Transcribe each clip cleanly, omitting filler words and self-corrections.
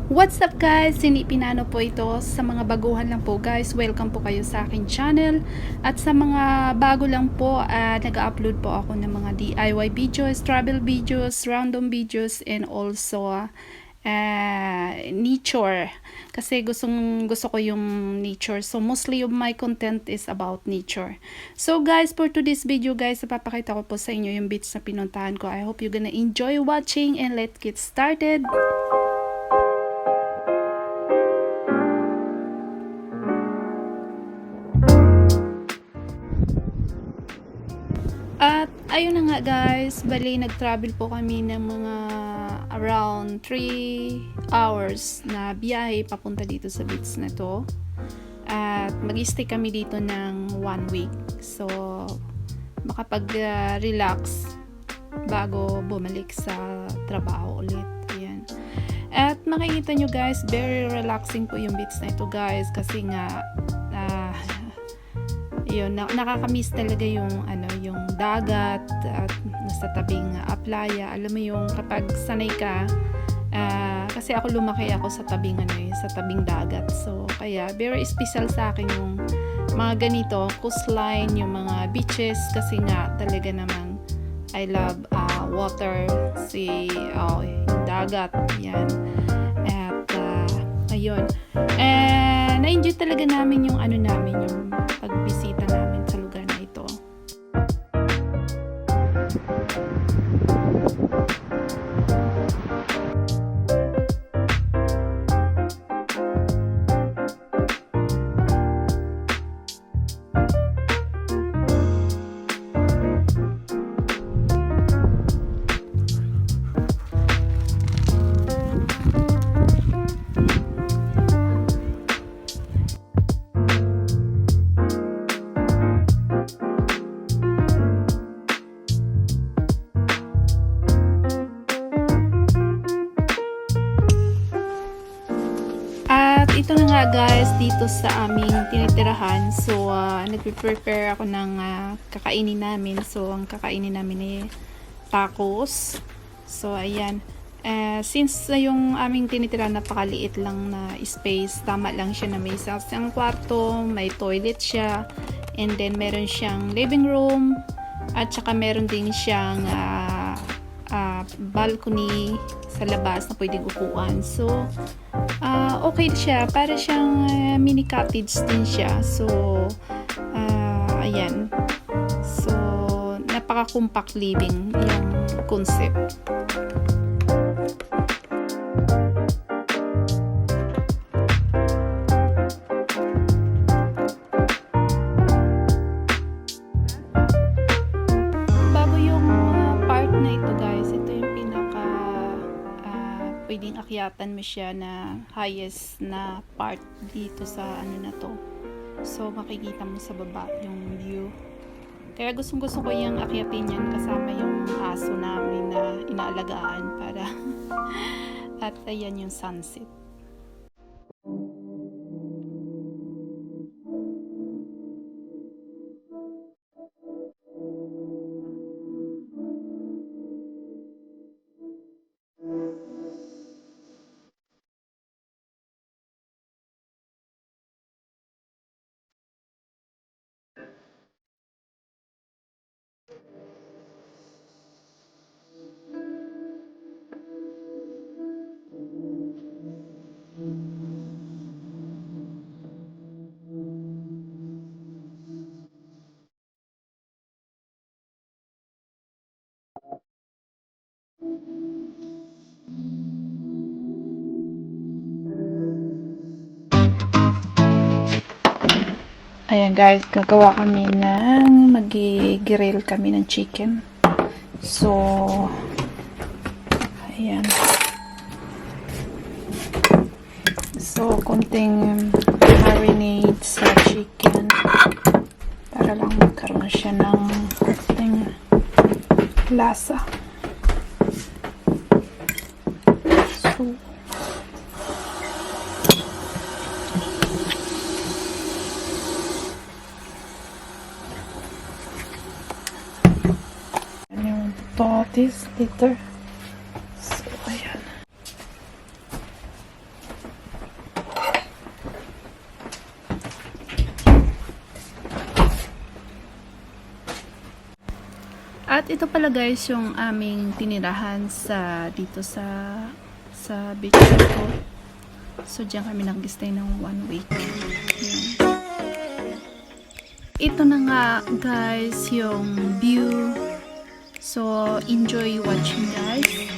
What's up guys? Cindy Pinano po ito. Sa mga baguhan lang po guys, welcome po kayo sa aking channel. At sa mga bago lang po, nag-upload po ako ng mga DIY videos, travel videos, random videos, and also nature. Kasi gusto ko yung nature. So mostly of my content is about nature. So guys, for today's video guys, napapakita ko po sa inyo yung beach na pinuntahan ko. I hope you're gonna enjoy watching and let's get started. At ayun na nga guys, bali nag-travel po kami ng mga around 3 hours na biyahe papunta dito sa beach na to. At mag-stay kami dito ng 1 week. So makapag-relax bago bumalik sa trabaho ulit. Ayan. At makikita nyo guys, very relaxing po yung beach na ito guys, kasi nga yun, nakakamiss talaga yung yung dagat at nasa tabing playa. Alam mo yung kapag sanay ka, kasi ako lumaki ako sa tabing sa tabing dagat. So kaya very special sa akin yung mga ganito, coastline, yung mga beaches, kasi nga talaga namang I love water, sea, yung dagat, yan. At ayun. Na-enjoy talaga namin yung yung pagbisita namin sa lugar na ito. At ito na nga guys, dito sa aming tinitirahan. So nagpe-prepare ako ng kakainin namin. So ang kakainin namin ay tacos. So ayan, since yung aming tinitirahan napakaliit lang na space, tama lang siya na may isang kwarto, may toilet siya, and then meron siyang living room, at saka meron din siyang balcony sa labas na pwedeng upuan. So okay siya, para siyang mini cottage din siya. So ayan, so napaka compact living yung concept. Pwedeng akyatan mo siya na highest na part dito sa na to. So makikita mo sa baba yung view. Kaya gustong ko yung akyatin yan kasama yung aso namin na inaalagaan para at ayan yung sunset. Ayan guys, gagawa kami mag-grill kami ng chicken. So ayan. So konting marinade sa chicken para lang magkaroon siya ng konting lasa. So totis dito. So ayan. ito pala guys yung aming tinirahan dito sa beach ko. So diyan kami nag-stay ng 1 week. Ayan. Ito na nga guys yung view. So enjoy watching guys.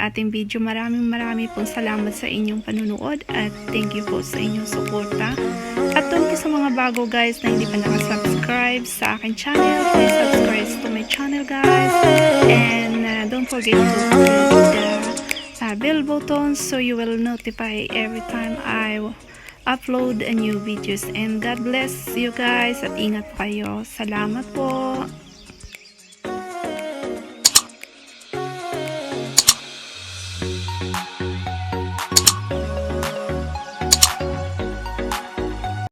ating video. Maraming pong salamat sa inyong panunood at thank you po sa inyong suporta. At doon po sa mga bago guys na hindi pa nakasubscribe sa akin channel, please subscribe to my channel guys. And don't forget to click the bell button so you will notify every time I upload a new videos. And God bless you guys at ingat po kayo. Salamat po.